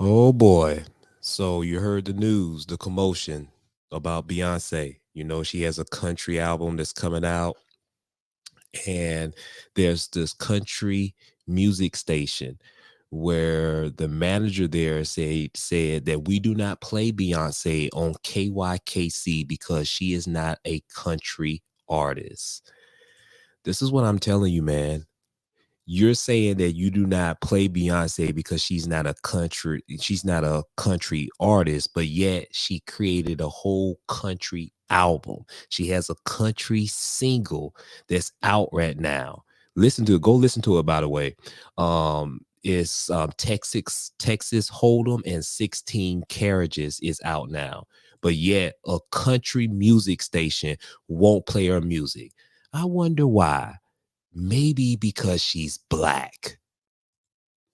Oh boy. So you heard the news, the commotion about Beyonce. You know, she has a country album that's coming out, and there's this country music station where the manager there said that we do not play Beyonce on KYKC because she is not a country artist. This is what I'm telling you, man. You're saying that you do not play Beyonce because she's not a country artist, but yet she created a whole country album. She has a country single that's out right now. Listen to it. Go listen to it, by the way. It's Texas Hold'em and 16 Carriages is out now. But yet a country music station won't play her music. I wonder why. Maybe because she's black.